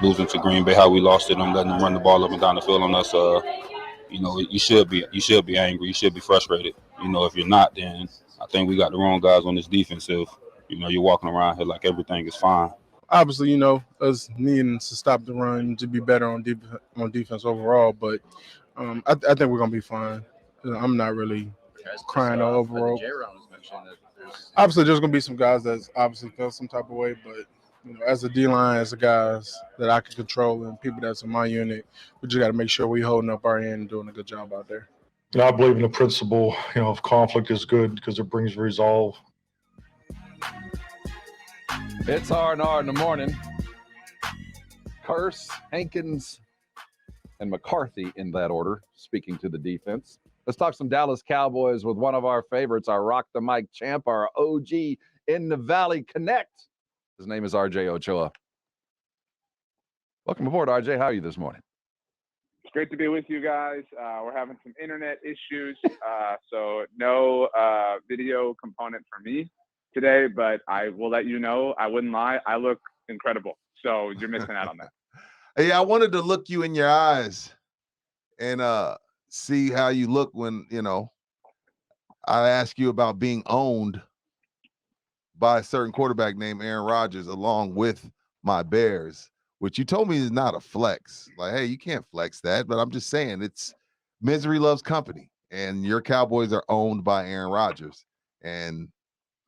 losing to Green Bay, how we lost to them, letting them run the ball up and down the field on us. You should be angry. You should be frustrated. If you're not, then I think we got the wrong guys on this defense. If you're walking around here like everything is fine. Obviously, us needing to stop the run to be better on defense overall, but I think we're gonna be fine. I'm not really crying over. Obviously, there's gonna be some guys that obviously feel some type of way, but as a D line, as the guys that I can control and people that's in my unit, we just got to make sure we holding up our end and doing a good job out there. I believe in the principle, of conflict is good because it brings resolve. It's R&R in the morning. Curse, Hankins, and McCarthy in that order, speaking to the defense. Let's talk some Dallas Cowboys with one of our favorites, our Rock the Mic champ, our OG in the Valley Connect. His name is RJ Ochoa. Welcome aboard, RJ. How are you this morning? It's great to be with you guys. We're having some internet issues, so no video component for me today, but I will let you know, I wouldn't lie, I look incredible. So you're missing out on that. Hey, I wanted to look you in your eyes and see how you look when, I ask you about being owned by a certain quarterback named Aaron Rodgers along with my Bears, which you told me is not a flex. Like, hey, you can't flex that, but I'm just saying it's misery loves company, and your Cowboys are owned by Aaron Rodgers. And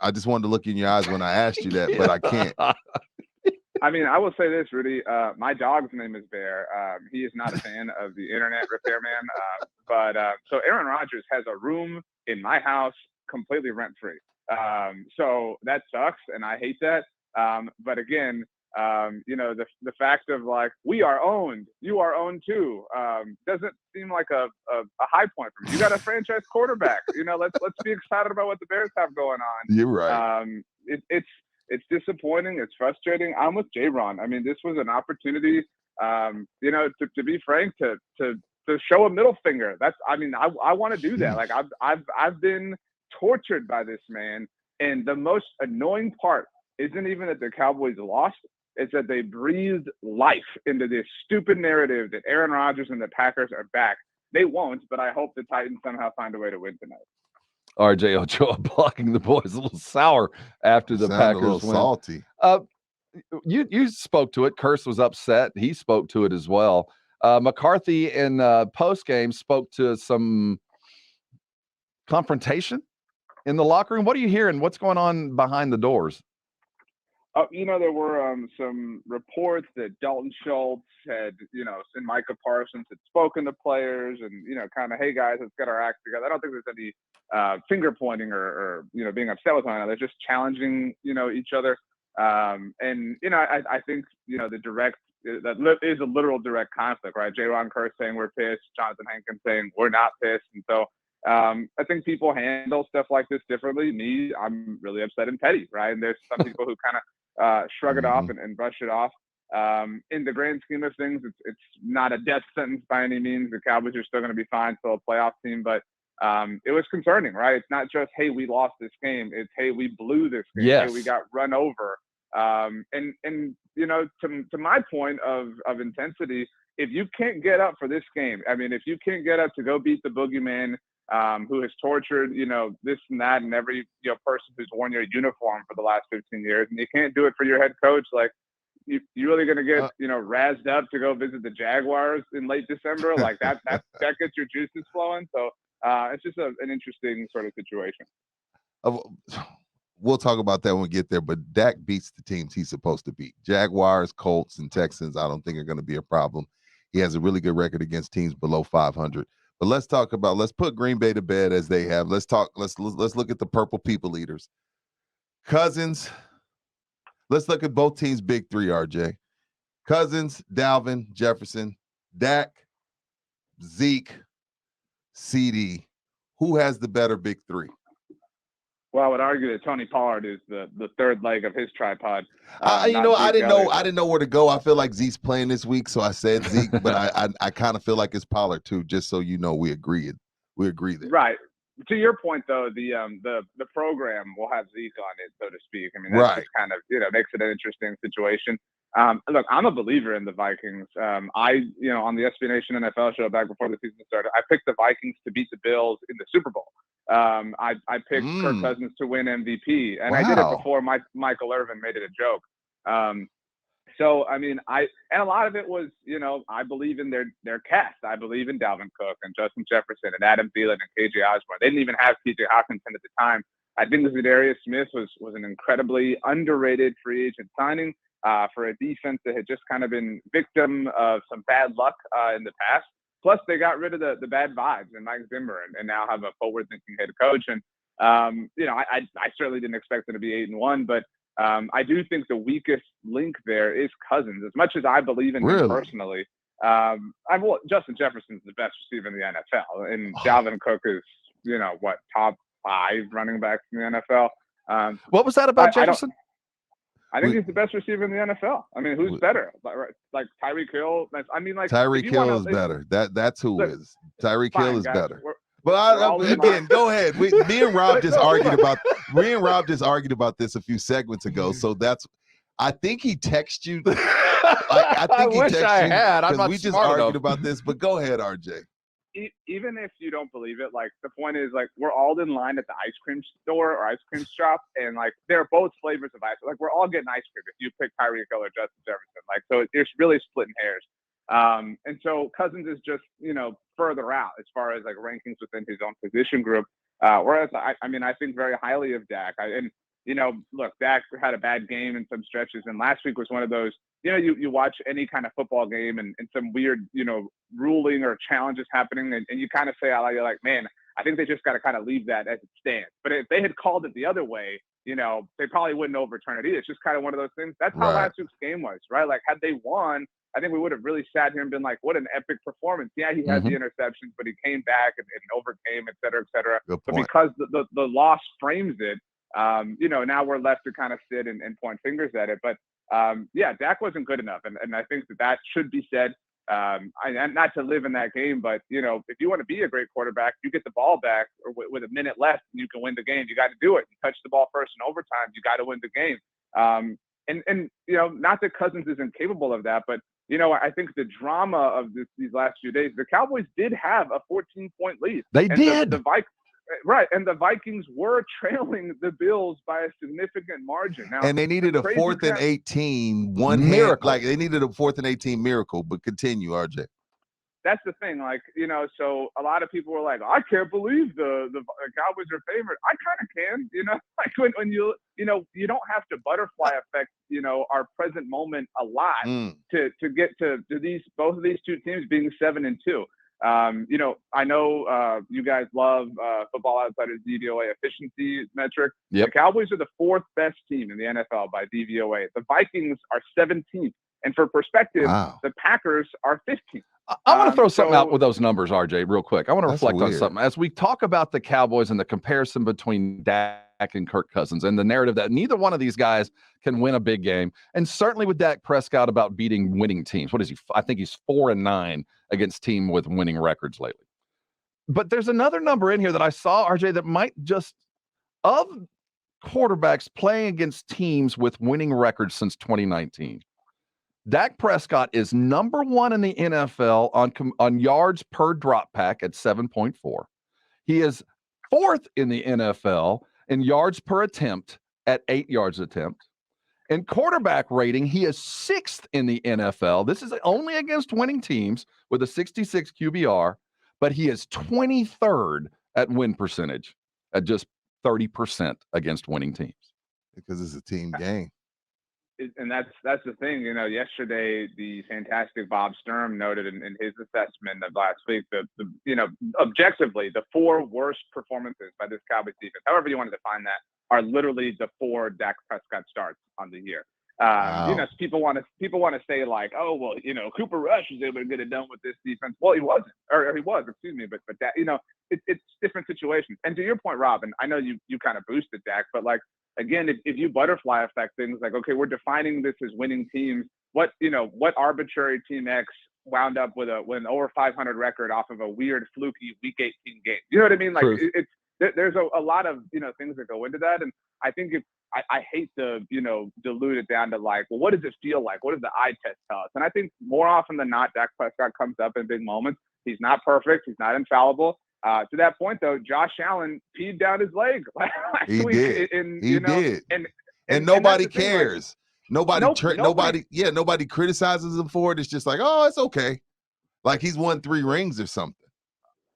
I just wanted to look in your eyes when I asked you that, but I can't. I mean, I will say this, Rudy. My dog's name is Bear. He is not a fan of the internet repairman. So Aaron Rodgers has a room in my house completely rent-free. So that sucks, and I hate that. But again, the fact of like, we are owned, you are owned too, doesn't seem like a high point for me. You got a franchise quarterback. Let's be excited about what the Bears have going on. You're right. It's disappointing. It's frustrating. I'm with J-Ron. I mean, this was an opportunity, to be frank, to show a middle finger. I want to do that. Like I've been tortured by this man. And the most annoying part isn't even that the Cowboys lost. It's that they breathed life into this stupid narrative that Aaron Rodgers and the Packers are back. They won't, but I hope the Titans somehow find a way to win tonight. RJ Ochoa blocking the boys, a little sour after the Packers a little win. Salty. You spoke to it. Curse was upset. He spoke to it as well. McCarthy in post-game spoke to some confrontation in the locker room. What are you hearing? What's going on behind the doors? There were some reports that Dalton Schultz had, and Micah Parsons had spoken to players and, kind of, hey, guys, let's get our act together. I don't think there's any finger pointing or being upset with one another. They're just challenging, each other. I think, that is a literal direct conflict, right? J-Ron Curse saying we're pissed, Jonathan Hankins saying we're not pissed. And so I think people handle stuff like this differently. Me, I'm really upset and petty, right? And there's some people who kind of shrug it off and brush it off. In the grand scheme of things, it's not a death sentence by any means. The Cowboys are still going to be fine, still a playoff team, but it was concerning, right? It's not just, hey, we lost this game. It's, hey, we blew this game. Yes. Hey, we got run over. To my point of intensity, if you can't get up for this game, I mean, if you can't get up to go beat the boogeyman, who has tortured, this and that, and every person who's worn your uniform for the last 15 years, and you can't do it for your head coach, like you really going to get razzed up to go visit the Jaguars in late December, like that gets your juices flowing. So it's just an interesting sort of situation. We'll talk about that when we get there, but Dak beats the teams he's supposed to beat. Jaguars, Colts, and Texans, I don't think are going to be a problem. He has a really good record against teams below 500. But let's put Green Bay to bed as they have. Let's look at the purple people eaters. Cousins. Let's look at both teams' big three, RJ. Cousins, Dalvin, Jefferson, Dak, Zeke, CD. Who has the better big three? Well, I would argue that Tony Pollard is the third leg of his tripod. I didn't know where to go. I feel like Zeke's playing this week, so I said Zeke, but I kind of feel like it's Pollard too. Just so you know, we agree there. Right. to your point though, the program will have Zeke on it, so to speak. I mean, that Right. just kind of makes it an interesting situation. Look, I'm a believer in the Vikings. On the SB Nation NFL show back before the season started, I picked the Vikings to beat the Bills in the Super Bowl. I picked Kirk Cousins to win MVP, and I did it Wow. before Michael Irvin made it a joke. So I mean, and a lot of it was, I believe in their cast. I believe in Dalvin Cook and Justin Jefferson and Adam Thielen and KJ Osborne. They didn't even have TJ Hawkinson at the time. I think Zadarius Smith was an incredibly underrated free agent signing for a defense that had just kind of been victim of some bad luck in the past. Plus, they got rid of the bad vibes and Mike Zimmer and now have a forward-thinking head coach. And I certainly didn't expect them to be 8-1, but I do think the weakest link there is Cousins. As much as I believe in him personally, Justin Jefferson's the best receiver in the NFL, and Dalvin Cook is, top 5 running backs in the NFL. What was that about Jefferson? I think he's the best receiver in the NFL. I mean, who's better? Like Tyreek Hill? I mean, like Tyreek Hill is better. That's who is. Tyreek Hill is guys, better. Well, again, go ahead. Me and Rob just argued about this a few segments ago. So I think he texted you. I think he texted you. I'm not we just smart argued enough. about this. But go ahead, RJ. Even if you don't believe it, like the point is, like we're all in line at the ice cream store or ice cream shop, and like they're both flavors of ice. Like we're all getting ice cream if you pick Tyreek Hill or Justin Jefferson. Like so, it's really splitting hairs. And so Cousins is just further out as far as like rankings within his own position group. Whereas I think very highly of Dak. Look, Dak had a bad game in some stretches, and last week was one of those. You watch any kind of football game and some weird, ruling or challenges happening, and you kind of say out loud, you're like, man, I think they just got to kind of leave that as it stands. But if they had called it the other way, they probably wouldn't overturn it either. It's just kind of one of those things. That's how last week's game was, right? Like, had they won, I think we would have really sat here and been like, what an epic performance. Yeah, he had the interceptions, but he came back and overcame, et cetera, et cetera. Good But point. because the loss frames it, now we're left to kind of sit and point fingers at it. But Dak wasn't good enough. And I think that should be said. And not to live in that game, but, if you want to be a great quarterback, you get the ball back or with a minute left and you can win the game. You got to do it. You touch the ball first in overtime. You got to win the game. And not that Cousins isn't capable of that, but, I think the drama of these last few days, the Cowboys did have a 14-point lead. They did. Right, and the Vikings were trailing the Bills by a significant margin. Now, And they needed a 4th and 18 miracle. Like they needed a 4th and 18 miracle. But continue, RJ. That's the thing, so a lot of people were like, I can't believe the Cowboys are favored. I kind of can, like when you don't have to butterfly affect, our present moment a lot to get to both of these two teams being 7-2. I know you guys love Football Outsiders DVOA efficiency metric. Yep. The Cowboys are the 4th best team in the NFL by DVOA. The Vikings are 17th. And for perspective, the Packers are 15th. I want to throw something out with those numbers, RJ, real quick. I want to reflect on weird. something. As we talk about the Cowboys and the comparison between Dak and Kirk Cousins and the narrative that neither one of these guys can win a big game, and certainly with Dak Prescott about beating winning teams. What is he? I think he's 4-9 against teams with winning records lately. But there's another number in here that I saw, RJ, that might just, of quarterbacks playing against teams with winning records since 2019. Dak Prescott is number 1 in the NFL on yards per drop pack at 7.4. He is 4th in the NFL in yards per attempt at 8 yards attempt. In quarterback rating, he is 6th in the NFL. This is only against winning teams with a 66 QBR, but he is 23rd at win percentage at just 30% against winning teams. Because it's a team game. And that's the thing, yesterday the fantastic Bob Sturm noted in his assessment of last week that objectively the 4 worst performances by this Cowboys defense, however you want to define that, are literally the 4 Dak Prescott starts on the year. People want to say like, oh well, Cooper Rush was able to get it done with this defense. Well, he wasn't, or he was, excuse me, but that it's different situations. And to your point, Rob, and I know you kind of boosted Dak, but like. Again, if you butterfly affect things like, okay, we're defining this as winning teams. What arbitrary team X wound up with an over 500 record off of a weird fluky Week 18 game? You know what I mean? Like there's a lot of, things that go into that. And I think I hate to, dilute it down to like, well, what does it feel like? What does the eye test tell us? And I think more often than not, Dak Prescott comes up in big moments. He's not perfect. He's not infallible. To that point, though, Josh Allen peed down his leg last He week. did. He did. And that's nobody the thing, like, cares. Nobody criticizes him for it. It's just like, oh, it's okay. Like he's won 3 rings or something.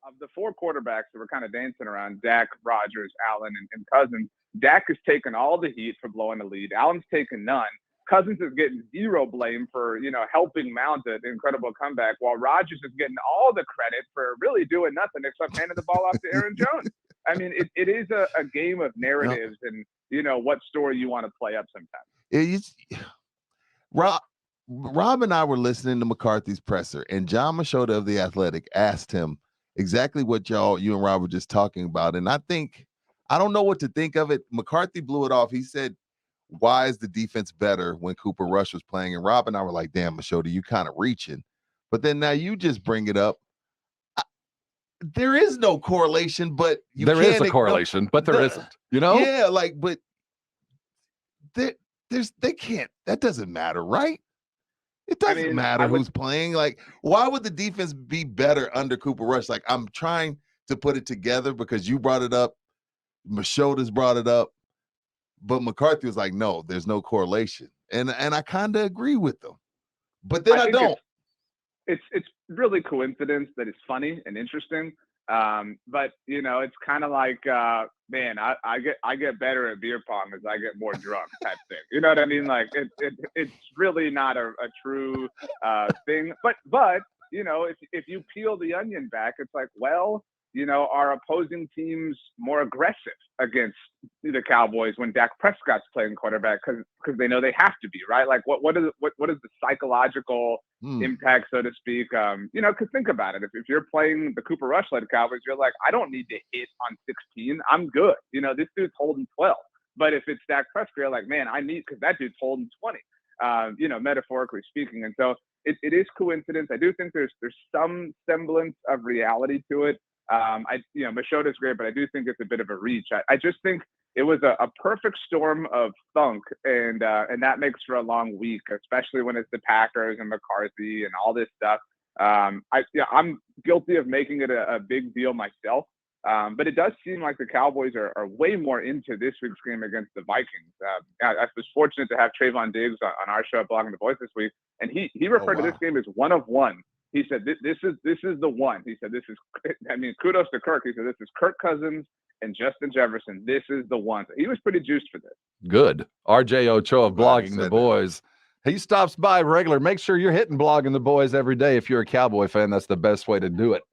Of the 4 quarterbacks that were kind of dancing around, Dak, Rodgers, Allen, and Cousins, Dak has taken all the heat for blowing the lead. Allen's taken none. Cousins is getting 0 blame for, helping mount an incredible comeback, while Rodgers is getting all the credit for really doing nothing except handing the ball off to Aaron Jones. I mean, it is a game of narratives and, what story you want to play up sometimes. Rob and I were listening to McCarthy's presser, and John Machota of The Athletic asked him exactly what you and Rob were just talking about. And I don't know what to think of it. McCarthy blew it off. He said, why is the defense better when Cooper Rush was playing? And Rob and I were like, damn, Machota, you kind of reaching. But then now you just bring it up. There is no correlation, but there is a correlation, but there isn't. Yeah, but they can't. That doesn't matter, right? It doesn't matter who's playing. Like, why would the defense be better under Cooper Rush? Like, I'm trying to put it together because you brought it up. Machota's brought it up. But McCarthy was like, no, there's no correlation. And I kind of agree with them. But then I don't. It's really coincidence that it's funny and interesting. But it's kind of like, man, I get better at beer pong as I get more drunk type thing. You know what I mean? Like it's really not a true thing. But if you peel the onion back, it's like, well, are opposing teams more aggressive against the Cowboys when Dak Prescott's playing quarterback because they know they have to be, right? Like what is the psychological impact, so to speak? Because think about it. If you're playing the Cooper Rush-led Cowboys, you're like, I don't need to hit on 16. I'm good. This dude's holding 12. But if it's Dak Prescott, you're like, man, I need, because that dude's holding 20. Metaphorically speaking. And so it is coincidence. I do think there's some semblance of reality to it. Machota's great, but I do think it's a bit of a reach. I just think it was a perfect storm of thunk, and that makes for a long week, especially when it's the Packers and McCarthy and all this stuff. I'm guilty of making it a big deal myself, but it does seem like the Cowboys are way more into this week's game against the Vikings. I was fortunate to have Trayvon Diggs on our show at Blogging the Boys this week, and he referred to this game as one of one. He said, this is the one. He said, kudos to Kirk. He said, this is Kirk Cousins and Justin Jefferson. This is the one. So he was pretty juiced for this. Good. RJ Ochoa of Blogging the Boys. He stops by regular. Make sure you're hitting Blogging the Boys every day. If you're a Cowboy fan, that's the best way to do it.